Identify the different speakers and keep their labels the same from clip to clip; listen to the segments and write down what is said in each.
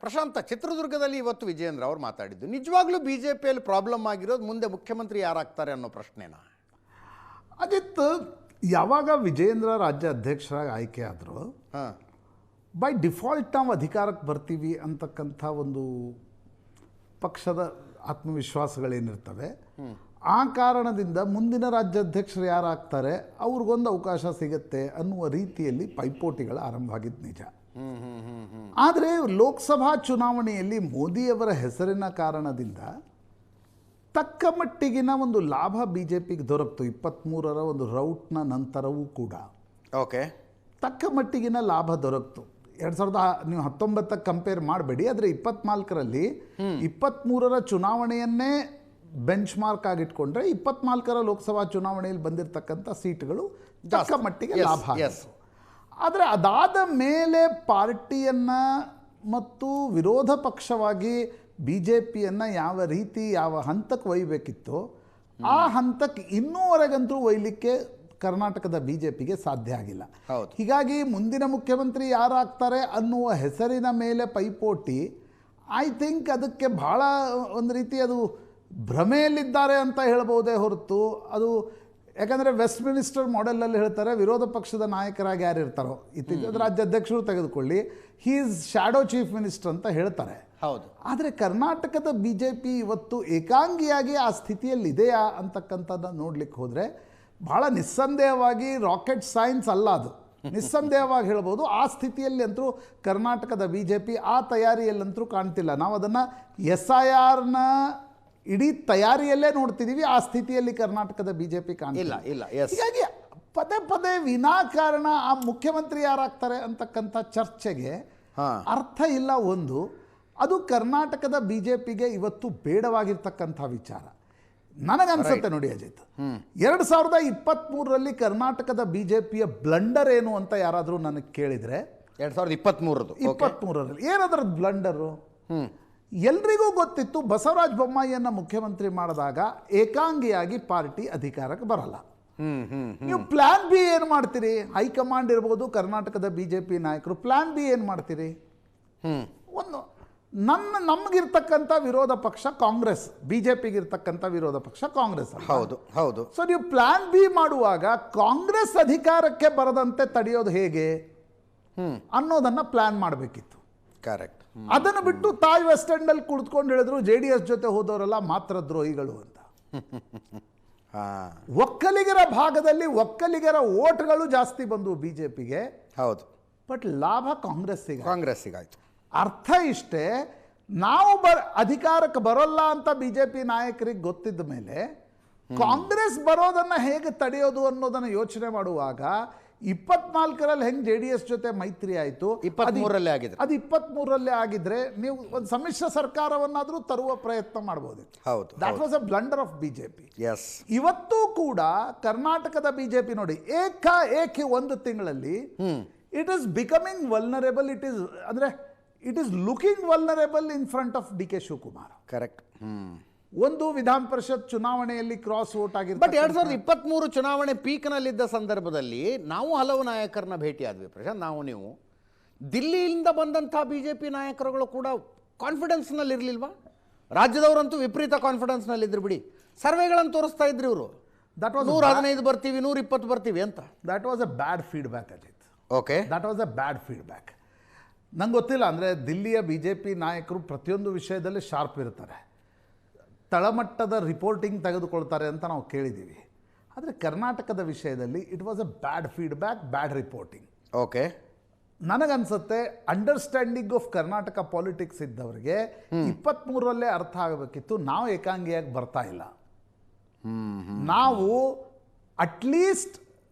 Speaker 1: ಪ್ರಶಾಂತ, ಚಿತ್ರದುರ್ಗದಲ್ಲಿ ಇವತ್ತು ವಿಜಯೇಂದ್ರ ಅವರು ಮಾತಾಡಿದ್ದು ನಿಜವಾಗ್ಲೂ ಬಿಜೆಪಿಯಲ್ಲಿ ಪ್ರಾಬ್ಲಮ್ ಆಗಿರೋದು ಮುಂದೆ ಮುಖ್ಯಮಂತ್ರಿ ಯಾರಾಗ್ತಾರೆ ಅನ್ನೋ ಪ್ರಶ್ನೆನಾ?
Speaker 2: ಅಜಿತ್, ಯಾವಾಗ ವಿಜಯೇಂದ್ರ ರಾಜ್ಯ ಅಧ್ಯಕ್ಷರಾಗಿ ಆಯ್ಕೆ ಆದರೂ ಬೈ ಡಿಫಾಲ್ಟ್ ನಾವು ಅಧಿಕಾರಕ್ಕೆ ಬರ್ತೀವಿ ಅಂತಕ್ಕಂಥ ಒಂದು ಪಕ್ಷದ ಆತ್ಮವಿಶ್ವಾಸಗಳೇನಿರ್ತವೆ, ಆ ಕಾರಣದಿಂದ ಮುಂದಿನ ರಾಜ್ಯಾಧ್ಯಕ್ಷರು ಯಾರಾಗ್ತಾರೆ ಅವ್ರಿಗೊಂದು ಅವಕಾಶ ಸಿಗುತ್ತೆ ಅನ್ನುವ ರೀತಿಯಲ್ಲಿ ಪೈಪೋಟಿಗಳು ಆರಂಭ ಆಗಿದ್ದು ನಿಜ. ಆದರೆ ಲೋಕಸಭಾ ಚುನಾವಣೆಯಲ್ಲಿ ಮೋದಿಯವರ ಹೆಸರಿನ ಕಾರಣದಿಂದ ತಕ್ಕ ಮಟ್ಟಿಗಿನ ಒಂದು ಲಾಭ ಬಿ ಜೆ ಪಿಗೆ ದೊರಕ್ತು. 23ರ ಒಂದು ರೌಟ್ನ ನಂತರವೂ ಕೂಡ
Speaker 1: ಓಕೆ
Speaker 2: ತಕ್ಕ ಮಟ್ಟಿಗಿನ ಲಾಭ ದೊರಕ್ತು. 2019 ಕಂಪೇರ್ ಮಾಡಬೇಡಿ, ಆದರೆ 24ರಲ್ಲಿ 23ರ ಚುನಾವಣೆಯನ್ನೇ ಬೆಂಚ್ ಮಾರ್ಕ್ ಆಗಿಟ್ಕೊಂಡ್ರೆ 24ರ ಲೋಕಸಭಾ ಚುನಾವಣೆಯಲ್ಲಿ ಬಂದಿರತಕ್ಕಂಥ ಸೀಟ್ಗಳು ತಕ್ಕ ಮಟ್ಟಿಗೆ ಲಾಭ ಆಯಿತು. ಆದರೆ ಅದಾದ ಮೇಲೆ ಪಾರ್ಟಿಯನ್ನು ಮತ್ತು ವಿರೋಧ ಪಕ್ಷವಾಗಿ ಬಿ ಜೆ ಪಿಯನ್ನು ಯಾವ ರೀತಿ ಯಾವ ಹಂತಕ್ಕೆ ಒಯ್ಯಬೇಕಿತ್ತೋ ಆ ಹಂತಕ್ಕೆ ಇನ್ನೂವರೆಗಂತೂ ಒಯ್ಯಲಿಕ್ಕೆ ಕರ್ನಾಟಕದ ಬಿ ಜೆ ಪಿಗೆ ಸಾಧ್ಯ ಆಗಿಲ್ಲ. ಹೀಗಾಗಿ ಮುಂದಿನ ಮುಖ್ಯಮಂತ್ರಿ ಯಾರಾಗ್ತಾರೆ ಅನ್ನುವ ಹೆಸರಿನ ಮೇಲೆ ಪೈಪೋಟಿ, ಐ ಥಿಂಕ್ ಅದಕ್ಕೆ ಭಾಳ ಒಂದು ರೀತಿ ಅದು ಭ್ರಮೆಯಲ್ಲಿದ್ದಾರೆ ಅಂತ ಹೇಳ್ಬೋದೇ ಹೊರತು ಅದು, ಯಾಕಂದರೆ ವೆಸ್ಟ್ ಮಿನಿಸ್ಟರ್ ಮಾಡೆಲಲ್ಲಿ ಹೇಳ್ತಾರೆ ವಿರೋಧ ಪಕ್ಷದ ನಾಯಕರಾಗಿ ಯಾರು ಇರ್ತಾರೋ, ಇತ್ತೀಚೆಗೆ ರಾಜ್ಯಾಧ್ಯಕ್ಷರು ತೆಗೆದುಕೊಳ್ಳಿ, he is shadow chief minister ಅಂತ ಹೇಳ್ತಾರೆ.
Speaker 1: ಹೌದು.
Speaker 2: ಆದರೆ ಕರ್ನಾಟಕದ ಬಿ ಜೆ ಪಿ ಇವತ್ತು ಏಕಾಂಗಿಯಾಗಿ ಆ ಸ್ಥಿತಿಯಲ್ಲಿದೆಯಾ ಅಂತಕ್ಕಂಥದ್ದನ್ನು ನೋಡ್ಲಿಕ್ಕೆ ಹೋದರೆ ಭಾಳ ನಿಸ್ಸಂದೇಹವಾಗಿ ರಾಕೆಟ್ ಸೈನ್ಸ್ ಅಲ್ಲ ಅದು. ನಿಸ್ಸಂದೇಹವಾಗಿ ಹೇಳ್ಬೋದು ಆ ಸ್ಥಿತಿಯಲ್ಲಿ ಅಂತೂ ಕರ್ನಾಟಕದ ಬಿ ಜೆ ಪಿ ಆ ತಯಾರಿಯಲ್ಲಂತೂ ಕಾಣ್ತಿಲ್ಲ. ನಾವು ಅದನ್ನು SIRನ ಇಡೀ ತಯಾರಿಯಲ್ಲೇ ನೋಡ್ತಿದ್ದೀವಿ, ಆ ಸ್ಥಿತಿಯಲ್ಲಿ ಕರ್ನಾಟಕದ ಬಿ ಜೆ ಪಿ ಕಾಣ್ತಿಲ್ಲ. ಹೀಗಾಗಿ ಪದೇ ಪದೇ ವಿನಾಕಾರಣ ಆ ಮುಖ್ಯಮಂತ್ರಿ ಯಾರಾಗ್ತಾರೆ ಅಂತಕ್ಕಂಥ ಚರ್ಚೆಗೆ ಅರ್ಥ ಇಲ್ಲ. ಒಂದು, ಅದು ಕರ್ನಾಟಕದ ಬಿ ಜೆ ಪಿಗೆ ಇವತ್ತು ಬೇಡವಾಗಿರ್ತಕ್ಕಂಥ ವಿಚಾರ ನನಗನ್ಸುತ್ತೆ. ನೋಡಿ ಅಜಿತ್, 2023ರಲ್ಲಿ ಕರ್ನಾಟಕದ ಬಿ ಜೆ ಪಿಯ ಬ್ಲಂಡರ್ ಏನು ಅಂತ ಯಾರಾದರೂ ನನಗೆ ಕೇಳಿದರೆ 2023ರಲ್ಲಿ ಏನದ್ರದ್ದು ಬ್ಲಂಡರು? ಎಲ್ರಿಗೂ ಗೊತ್ತಿತ್ತು ಬಸವರಾಜ ಬೊಮ್ಮಾಯಿಯನ್ನು ಮುಖ್ಯಮಂತ್ರಿ ಮಾಡಿದಾಗ ಏಕಾಂಗಿಯಾಗಿ ಪಾರ್ಟಿ ಅಧಿಕಾರಕ್ಕೆ ಬರಲ್ಲ. ನೀವು ಪ್ಲಾನ್ ಬಿ ಏನು ಮಾಡ್ತೀರಿ? ಹೈಕಮಾಂಡ್ ಇರ್ಬೋದು, ಕರ್ನಾಟಕದ ಬಿ ಜೆ ಪಿ ನಾಯಕರು ಪ್ಲಾನ್ ಬಿ ಏನು ಮಾಡ್ತೀರಿ? ಒಂದು ನಮಗಿರ್ತಕ್ಕಂಥ ವಿರೋಧ ಪಕ್ಷ ಕಾಂಗ್ರೆಸ್, ಬಿ ಜೆ ಪಿಗಿರ್ತಕ್ಕಂಥ ವಿರೋಧ ಪಕ್ಷ ಕಾಂಗ್ರೆಸ್.
Speaker 1: ಹೌದು.
Speaker 2: ಸೊ ನೀವು ಪ್ಲಾನ್ ಬಿ ಮಾಡುವಾಗ ಕಾಂಗ್ರೆಸ್ ಅಧಿಕಾರಕ್ಕೆ ಬರದಂತೆ ತಡೆಯೋದು ಹೇಗೆ ಅನ್ನೋದನ್ನ ಪ್ಲಾನ್ ಮಾಡಬೇಕಿತ್ತು.
Speaker 1: ಕರೆಕ್ಟ್.
Speaker 2: ಅದನ್ನು ಬಿಟ್ಟು ತಾಯಿ ವೆಸ್ಟ್ ಎಂಡಲ್ಲಿ ಕುಳಿತುಕೊಂಡು ಹೇಳಿದ್ರು JDS ಜೊತೆ ಹೋದವರೆಲ್ಲ ಮಾತ್ರ ದ್ರೋಹಿಗಳು ಅಂತ. ಒಕ್ಕಲಿಗರ ಭಾಗದಲ್ಲಿ ಒಕ್ಕಲಿಗರ ಓಟ್ಗಳು ಜಾಸ್ತಿ ಬಂದು ಬಿಜೆಪಿಗೆ.
Speaker 1: ಹೌದು.
Speaker 2: ಬಟ್ ಲಾಭ ಕಾಂಗ್ರೆಸ್ಸಿಗಾಯ್ತು. ಅರ್ಥ ಇಷ್ಟೇ, ನಾವು ಅಧಿಕಾರಕ್ಕೆ ಬರೋಲ್ಲ ಅಂತ ಬಿಜೆಪಿ ನಾಯಕರಿಗೆ ಗೊತ್ತಿದ್ದ ಮೇಲೆ ಕಾಂಗ್ರೆಸ್ ಬರೋದನ್ನ ಹೇಗೆ ತಡೆಯೋದು ಅನ್ನೋದನ್ನ ಯೋಚನೆ ಮಾಡುವಾಗ 24ರಲ್ಲಿ ಹೆಂಗೆ JDS ಜೊತೆ ಮೈತ್ರಿ ಆಯಿತು,
Speaker 1: 23ರಲ್ಲಿ ಆಗಿದೆ.
Speaker 2: ಅದು 23ರಲ್ಲಿ ಆಗಿದ್ರೆ ನೀವು ಒಂದು ಸಮ್ಮಿಶ್ರ ಸರ್ಕಾರವನ್ನಾದರೂ ತರುವ ಪ್ರಯತ್ನ ಮಾಡಬಹುದಿತ್ತು.
Speaker 1: ಹೌದು.
Speaker 2: That was a blunder of BJP. ಇವತ್ತೂ ಕೂಡ ಕರ್ನಾಟಕದ ಬಿಜೆಪಿ ನೋಡಿ, ಏಕೆ ಒಂದು ತಿಂಗಳಲ್ಲಿ it is becoming vulnerable. It is looking vulnerable in front of DK Shivakumar.
Speaker 1: Correct.
Speaker 2: ಒಂದು ವಿಧಾನ ಪರಿಷತ್ ಚುನಾವಣೆಯಲ್ಲಿ ಕ್ರಾಸ್ ವೋಟ್ ಆಗಿದೆ.
Speaker 1: ಬಟ್ 2023 ಚುನಾವಣೆ ಪೀಕ್ನಲ್ಲಿದ್ದ ಸಂದರ್ಭದಲ್ಲಿ ನಾವು ಹಲವು ನಾಯಕರನ್ನ ಭೇಟಿಯಾದ್ವಿ ಪ್ರಶಾಂತ್. ನೀವು ದಿಲ್ಲಿಯಿಂದ ಬಂದಂಥ BJP ನಾಯಕರುಗಳು ಕೂಡ ಕಾನ್ಫಿಡೆನ್ಸ್ನಲ್ಲಿ ಇರಲಿಲ್ವಾ? ರಾಜ್ಯದವರಂತೂ ವಿಪರೀತ ಕಾನ್ಫಿಡೆನ್ಸ್ನಲ್ಲಿದ್ರು ಬಿಡಿ. ಸರ್ವೆಗಳನ್ನು ತೋರಿಸ್ತಾ ಇದ್ರು ಇವರು, 115 ಬರ್ತೀವಿ, 120 ಬರ್ತೀವಿ ಅಂತ.
Speaker 2: That was a bad feedback Ajit.
Speaker 1: Okay,
Speaker 2: that was a bad feedback. ನಂಗೆ ಗೊತ್ತಿಲ್ಲ, ಅಂದರೆ ದಿಲ್ಲಿಯ BJP ನಾಯಕರು ಪ್ರತಿಯೊಂದು ವಿಷಯದಲ್ಲಿ ಶಾರ್ಪ್ ಇರ್ತಾರೆ, ತಳಮಟ್ಟದ ರಿಪೋರ್ಟಿಂಗ್ ತೆಗೆದುಕೊಳ್ತಾರೆ ಅಂತ ನಾವು ಕೇಳಿದ್ದೀವಿ. ಆದರೆ ಕರ್ನಾಟಕದ ವಿಷಯದಲ್ಲಿ it was a bad feedback, bad reporting.
Speaker 1: Okay,
Speaker 2: ನನಗನ್ಸುತ್ತೆ ಅಂಡರ್ಸ್ಟ್ಯಾಂಡಿಂಗ್ ಆಫ್ ಕರ್ನಾಟಕ ಪಾಲಿಟಿಕ್ಸ್ ಇದ್ದವರಿಗೆ 23ರಲ್ಲೇ ಅರ್ಥ ಆಗಬೇಕಿತ್ತು, ನಾವು ಏಕಾಂಗಿಯಾಗಿ ಬರ್ತಾ ಇಲ್ಲ. ನಾವು ಅಟ್ಲೀಸ್ಟ್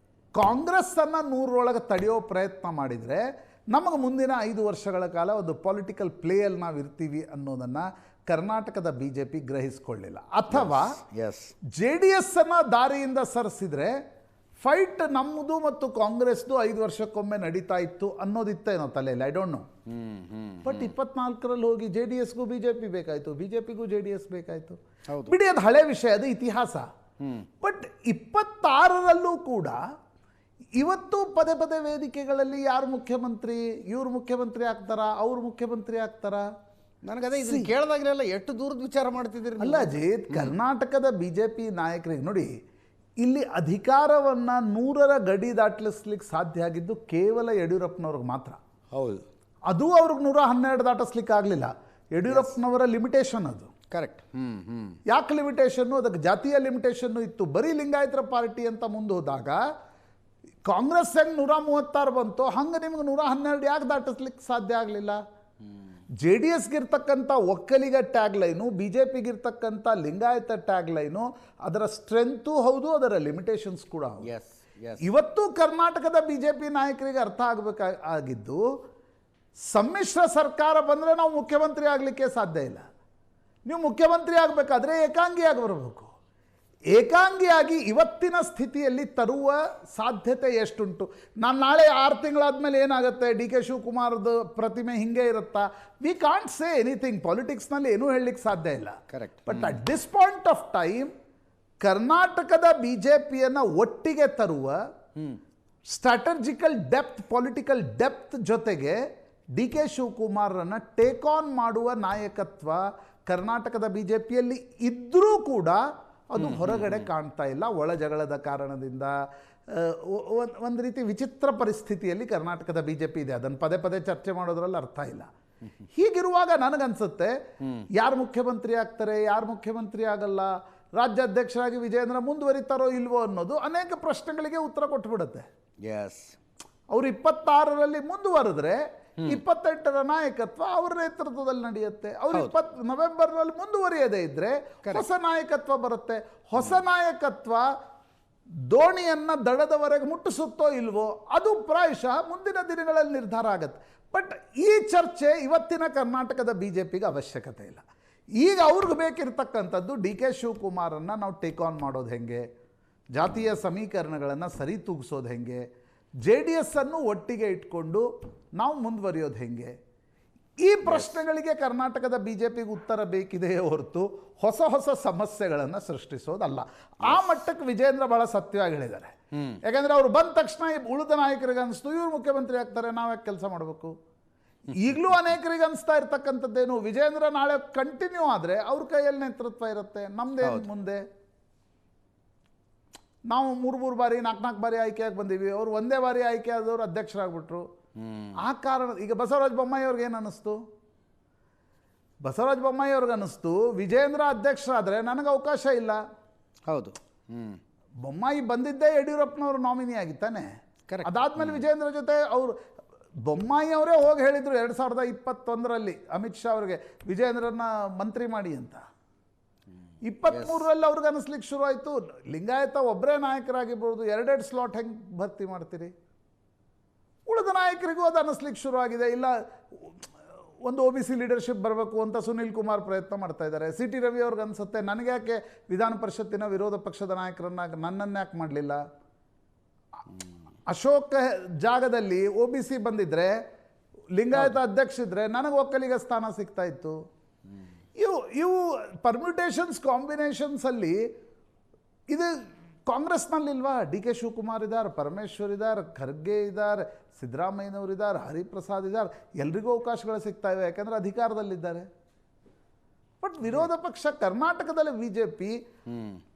Speaker 2: ಕಾಂಗ್ರೆಸ್ಸನ್ನು 100ರೊಳಗೆ ತಡೆಯೋ ಪ್ರಯತ್ನ ಮಾಡಿದರೆ ನಮಗೆ ಮುಂದಿನ 5 ವರ್ಷಗಳ ಕಾಲ ಒಂದು ಪೊಲಿಟಿಕಲ್ ಪ್ಲೇಯಲ್ಲಿ ನಾವು ಇರ್ತೀವಿ ಅನ್ನೋದನ್ನು ಕರ್ನಾಟಕದ BJP ಗ್ರಹಿಸ್ಕೊಳ್ಳಿಲ್ಲ. ಅಥವಾ JDS ಅನ್ನು ದಾರಿಯಿಂದ ಸರಿಸಿದ್ರೆ ಫೈಟ್ ನಮ್ಮದು ಮತ್ತು ಕಾಂಗ್ರೆಸ್ದು 5 ವರ್ಷಕ್ಕೊಮ್ಮೆ ನಡೀತಾ ಇತ್ತು ಅನ್ನೋದಿತ್ತೇನೋ ತಲೆಯಲ್ಲಿ, ಐ ಡೋಂಟ್ ನೋ. ಬಟ್ 24ರಲ್ಲಿ ಹೋಗಿ JDSಗೂ BJP ಬೇಕಾಯಿತು, BJPಗೂ JDS ಬೇಕಾಯಿತು. ಬಿಡಿ, ಅದು ಹಳೆ ವಿಷಯ, ಅದು ಇತಿಹಾಸ. ಬಟ್ 26ರಲ್ಲೂ ಕೂಡ ಇವತ್ತು ಪದೇ ಪದೇ ವೇದಿಕೆಗಳಲ್ಲಿ ಯಾರು ಮುಖ್ಯಮಂತ್ರಿ, ಇವ್ರು ಮುಖ್ಯಮಂತ್ರಿ ಆಗ್ತಾರಾ, ಅವ್ರು ಮುಖ್ಯಮಂತ್ರಿ ಆಗ್ತಾರಾ?
Speaker 1: ನನಗದೇ ಇದನ್ನು ಕೇಳಿದಾಗಲೆಲ್ಲ ಎಷ್ಟು ದೂರದ ವಿಚಾರ ಮಾಡ್ತಿದ್ದೀರಿ
Speaker 2: ಅಲ್ಲ ಅಜಿತ್, ಕರ್ನಾಟಕದ BJP ನಾಯಕರಿಗೆ ನೋಡಿ, ಇಲ್ಲಿ ಅಧಿಕಾರವನ್ನು 100ರ ಗಡಿ ದಾಟಿಸ್ಲಿಕ್ಕೆ ಸಾಧ್ಯ ಆಗಿದ್ದು ಕೇವಲ ಯಡಿಯೂರಪ್ಪನವ್ರಿಗೆ ಮಾತ್ರ.
Speaker 1: ಹೌದು,
Speaker 2: ಅದು ಅವ್ರಿಗೆ 112 ದಾಟಿಸ್ಲಿಕ್ಕೆ ಆಗಲಿಲ್ಲ. ಯಡಿಯೂರಪ್ಪನವರ ಲಿಮಿಟೇಷನ್ ಅದು.
Speaker 1: ಕರೆಕ್ಟ್.
Speaker 2: ಯಾಕೆ ಲಿಮಿಟೇಷನ್ನು? ಅದಕ್ಕೆ ಜಾತಿಯ ಲಿಮಿಟೇಷನ್ನು ಇತ್ತು. ಬರೀ ಲಿಂಗಾಯತರ ಪಾರ್ಟಿ ಅಂತ ಮುಂದೆ ಹೋದಾಗ ಕಾಂಗ್ರೆಸ್ ಹೆಂಗೆ 136 ಬಂತು, ಹಂಗೆ ನಿಮ್ಗೆ 112 ಯಾಕೆ ದಾಟಿಸ್ಲಿಕ್ಕೆ ಸಾಧ್ಯ ಆಗಲಿಲ್ಲ? JDSಗಿರ್ತಕ್ಕಂಥ ಒಕ್ಕಲಿಗ ಟ್ಯಾಗ್ಲೈನು, BJPಗಿರ್ತಕ್ಕಂಥ ಲಿಂಗಾಯತ ಟ್ಯಾಗ್ಲೈನು, ಅದರ ಸ್ಟ್ರೆಂತು ಹೌದು, ಅದರ ಲಿಮಿಟೇಷನ್ಸ್ ಕೂಡ ಹೌದು. ಇವತ್ತು ಕರ್ನಾಟಕದ BJP ನಾಯಕರಿಗೆ ಅರ್ಥ ಆಗಬೇಕಾಗಿದ್ದು, ಸಮ್ಮಿಶ್ರ ಸರ್ಕಾರ ಬಂದರೆ ನಾವು ಮುಖ್ಯಮಂತ್ರಿ ಆಗಲಿಕ್ಕೆ ಸಾಧ್ಯ ಇಲ್ಲ. ನೀವು ಮುಖ್ಯಮಂತ್ರಿ ಆಗಬೇಕಾದ್ರೆ ಏಕಾಂಗಿಯಾಗಿ ಬರಬೇಕು. ಏಕಾಂಗಿಯಾಗಿ ಇವತ್ತಿನ ಸ್ಥಿತಿಯಲ್ಲಿ ತರುವ ಸಾಧ್ಯತೆ ಎಷ್ಟುಂಟು? ನಾನು ನಾಳೆ 6 ತಿಂಗಳಾದ್ಮೇಲೆ ಏನಾಗುತ್ತೆ, DK ಶಿವಕುಮಾರ್ದು ಪ್ರತಿಮೆ ಹಿಂಗೆ ಇರುತ್ತಾ? We can't say anything. ಪಾಲಿಟಿಕ್ಸ್ನಲ್ಲಿ ಏನೂ ಹೇಳಲಿಕ್ಕೆ ಸಾಧ್ಯ ಇಲ್ಲ.
Speaker 1: Correct.
Speaker 2: But at this point of time ಕರ್ನಾಟಕದ BJPಯನ್ನು ಒಟ್ಟಿಗೆ ತರುವ ಸ್ಟ್ರಾಟಜಿಕಲ್ ಡೆಪ್ತ್, ಪೊಲಿಟಿಕಲ್ ಡೆಪ್ತ್ ಜೊತೆಗೆ DK ಶಿವಕುಮಾರನ್ನು ಟೇಕ್ ಆನ್ ಮಾಡುವ ನಾಯಕತ್ವ ಕರ್ನಾಟಕದ BJPಯಲ್ಲಿ ಇದ್ದರೂ ಕೂಡ ಅದು ಹೊರಗಡೆ ಕಾಣ್ತಾ ಇಲ್ಲ. ಒಳ ಜಗಳದ ಕಾರಣದಿಂದ ಒಂದು ರೀತಿ ವಿಚಿತ್ರ ಪರಿಸ್ಥಿತಿಯಲ್ಲಿ ಕರ್ನಾಟಕದ BJP ಇದೆ. ಅದನ್ನು ಪದೇ ಪದೇ ಚರ್ಚೆ ಮಾಡೋದ್ರಲ್ಲಿ ಅರ್ಥ ಇಲ್ಲ. ಹೀಗಿರುವಾಗ ನನಗನ್ಸುತ್ತೆ, ಯಾರು ಮುಖ್ಯಮಂತ್ರಿ ಆಗ್ತಾರೆ, ಯಾರು ಮುಖ್ಯಮಂತ್ರಿ ಆಗಲ್ಲ, ರಾಜ್ಯಾಧ್ಯಕ್ಷರಾಗಿ ವಿಜಯೇಂದ್ರ ಮುಂದುವರಿತಾರೋ ಇಲ್ವೋ ಅನ್ನೋದು ಅನೇಕ ಪ್ರಶ್ನೆಗಳಿಗೆ ಉತ್ತರ ಕೊಟ್ಬಿಡುತ್ತೆ. ಅವರು 26ರಲ್ಲಿ ಮುಂದುವರೆದ್ರೆ 28ರ ನಾಯಕತ್ವ ಅವರ ನೇತೃತ್ವದಲ್ಲಿ ನಡೆಯುತ್ತೆ. ಅವರು 20 ನವೆಂಬರ್ನಲ್ಲಿ ಮುಂದುವರಿಯದೇ ಇದ್ರೆ ಹೊಸ ನಾಯಕತ್ವ ಬರುತ್ತೆ. ಹೊಸ ನಾಯಕತ್ವ ದೋಣಿಯನ್ನು ದಡದವರೆಗೆ ಮುಟ್ಟಿಸುತ್ತೋ ಇಲ್ವೋ ಅದು ಪ್ರಾಯಶಃ ಮುಂದಿನ ದಿನಗಳಲ್ಲಿ ನಿರ್ಧಾರ ಆಗುತ್ತೆ. ಬಟ್ ಈ ಚರ್ಚೆ ಇವತ್ತಿನ ಕರ್ನಾಟಕದ BJPಗೆ ಅವಶ್ಯಕತೆ ಇಲ್ಲ. ಈಗ ಅವ್ರಿಗೆ ಬೇಕಿರ್ತಕ್ಕಂಥದ್ದು DK ಶಿವಕುಮಾರನ್ನು ನಾವು ಟೇಕ್ ಆನ್ ಮಾಡೋದು ಹೆಂಗೆ, ಜಾತಿಯ ಸಮೀಕರಣಗಳನ್ನು ಸರಿ ತೂಗಿಸೋದು ಹೆಂಗೆ, JDS ಅನ್ನು ಒಟ್ಟಿಗೆ ಇಟ್ಕೊಂಡು ನಾವು ಮುಂದುವರಿಯೋದು ಹೆಂಗೆ, ಈ ಪ್ರಶ್ನೆಗಳಿಗೆ ಕರ್ನಾಟಕದ BJPಗೆ ಉತ್ತರ ಬೇಕಿದೆಯೇ ಹೊರತು ಹೊಸ ಹೊಸ ಸಮಸ್ಯೆಗಳನ್ನು ಸೃಷ್ಟಿಸೋದಲ್ಲ. ಆ ಮಟ್ಟಕ್ಕೆ ವಿಜೇಂದ್ರ ಬಹಳ ಸತ್ಯವಾಗಿ ಹೇಳಿದ್ದಾರೆ. ಯಾಕಂದರೆ ಅವರು ಬಂದ ತಕ್ಷಣ ಉಳಿದ ನಾಯಕರಿಗೆ ಅನಿಸ್ತು ಇವ್ರು ಮುಖ್ಯಮಂತ್ರಿ ಆಗ್ತಾರೆ, ನಾವ್ಯಾಕೆ ಕೆಲಸ ಮಾಡಬೇಕು. ಈಗಲೂ ಅನೇಕರಿಗೆ ಅನಿಸ್ತಾ ಇರ್ತಕ್ಕಂಥದ್ದೇನು, ವಿಜೇಂದ್ರ ನಾಳೆ ಕಂಟಿನ್ಯೂ ಆದರೆ ಅವ್ರ ಕೈಯಲ್ಲಿ ನೇತೃತ್ವ ಇರುತ್ತೆ, ನಮ್ಮದೇ ಮುಂದೆ. ನಾವು 3 ಬಾರಿ 4 ಬಾರಿ ಆಯ್ಕೆಯಾಗಿ ಬಂದೀವಿ, ಅವರು ಒಂದೇ ಬಾರಿ ಆಯ್ಕೆ ಆದವರು ಅಧ್ಯಕ್ಷರಾಗ್ಬಿಟ್ರು. ಆ ಕಾರಣ ಈಗ ಬಸವರಾಜ ಬೊಮ್ಮಾಯಿ ಅವ್ರಿಗೆ ಏನು ಅನ್ನಿಸ್ತು? ಬಸವರಾಜ ಬೊಮ್ಮಾಯಿ ಅವ್ರಿಗೆ ಅನ್ನಿಸ್ತು ವಿಜೇಂದ್ರ ಅಧ್ಯಕ್ಷರಾದರೆ ನನಗೆ ಅವಕಾಶ ಇಲ್ಲ.
Speaker 1: ಹೌದು,
Speaker 2: ಬೊಮ್ಮಾಯಿ ಬಂದಿದ್ದೇ ಯಡಿಯೂರಪ್ಪನವರು ನಾಮಿನಿ ಆಗಿತ್ತಾನೆ. ಅದಾದ್ಮೇಲೆ ವಿಜೇಂದ್ರ ಜೊತೆ ಅವರು ಬೊಮ್ಮಾಯಿ ಅವರೇ ಹೋಗಿ ಹೇಳಿದರು 2021ರಲ್ಲಿ ಅಮಿತ್ ಶಾ ಅವರಿಗೆ ವಿಜೇಂದ್ರನ ಮಂತ್ರಿ ಮಾಡಿ ಅಂತ. 23ರಲ್ಲಿ ಅವ್ರಿಗೆ ಅನ್ನಿಸ್ಲಿಕ್ಕೆ ಶುರು ಆಯಿತು ಲಿಂಗಾಯತ ಒಬ್ಬರೇ ನಾಯಕರಾಗಿರ್ಬೋದು, 2 ಸ್ಲಾಟ್ ಹೆಂಗೆ ಭರ್ತಿ ಮಾಡ್ತೀರಿ? ಉಳಿದ ನಾಯಕರಿಗೂ ಅದು ಅನ್ನಿಸ್ಲಿಕ್ಕೆ ಶುರು ಆಗಿದೆ. ಇಲ್ಲ, ಒಂದು OBC ಲೀಡರ್ಶಿಪ್ ಬರಬೇಕು ಅಂತ ಸುನಿಲ್ ಕುಮಾರ್ ಪ್ರಯತ್ನ ಮಾಡ್ತಾ ಇದ್ದಾರೆ. CT ರವಿ ಅವ್ರಿಗೆ ಅನಿಸುತ್ತೆ ನನಗೆ ಯಾಕೆ ವಿಧಾನ ಪರಿಷತ್ತಿನ ವಿರೋಧ ಪಕ್ಷದ ನಾಯಕರನ್ನ ನನ್ನನ್ನು ಯಾಕೆ ಮಾಡಲಿಲ್ಲ? ಅಶೋಕ್ ಜಾಗದಲ್ಲಿ OBC ಬಂದಿದ್ರೆ, ಲಿಂಗಾಯತ ಅಧ್ಯಕ್ಷ ಇದ್ದರೆ ನನಗೆ ಒಕ್ಕಲಿಗ ಸ್ಥಾನ ಸಿಗ್ತಾ ಇತ್ತು. ಇವು ಪರ್ಮ್ಯುಟೇಷನ್ಸ್ ಕಾಂಬಿನೇಷನ್ಸಲ್ಲಿ ಇದು ಕಾಂಗ್ರೆಸ್ನಲ್ಲಿಲ್ವಾ? DK ಶಿವಕುಮಾರ್ ಇದ್ದಾರೆ, ಪರಮೇಶ್ವರ್ ಇದ್ದಾರೆ, ಖರ್ಗೆ ಇದ್ದಾರೆ, ಸಿದ್ದರಾಮಯ್ಯನವರು ಇದ್ದಾರೆ, ಹರಿಪ್ರಸಾದ್ ಇದ್ದಾರೆ, ಎಲ್ರಿಗೂ ಅವಕಾಶಗಳು ಸಿಗ್ತಾ ಇವೆ, ಯಾಕಂದರೆ ಅಧಿಕಾರದಲ್ಲಿದ್ದಾರೆ. ಬಟ್ ವಿರೋಧ ಪಕ್ಷ ಕರ್ನಾಟಕದಲ್ಲಿ BJP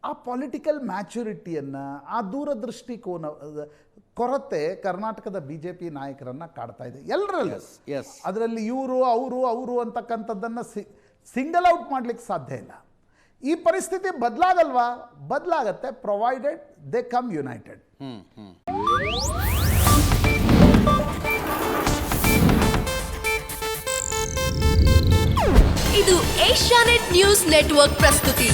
Speaker 2: ಆ ಪೊಲಿಟಿಕಲ್ ಮ್ಯಾಚುರಿಟಿಯನ್ನು, ಆ ದೂರದೃಷ್ಟಿಕೋನ ಕೊರತೆ ಕರ್ನಾಟಕದ BJP ನಾಯಕರನ್ನು ಕಾಡ್ತಾ ಇದೆ ಎಲ್ಲರಲ್ಲಿ. ಅದರಲ್ಲಿ ಇವರು ಅವರು ಅಂತಕ್ಕಂಥದ್ದನ್ನು ಸಿಂಗಲ್ ಔಟ್ ಮಾಡಲಿಕ್ಕೆ ಸಾಧ್ಯ ಇಲ್ಲ. ಈ ಪರಿಸ್ಥಿತಿ ಬದಲಾಗಲ್ವಾ? ಬದಲಾಗತ್ತೆ, ಪ್ರೊವೈಡೆಡ್ ದೇ ಕಮ್ ಯುನೈಟೆಡ್.
Speaker 3: ಇದು ಏಷ್ಯಾನೆಟ್ ನ್ಯೂಸ್ ನೆಟ್ವರ್ಕ್ ಪ್ರಸ್ತುತಿ.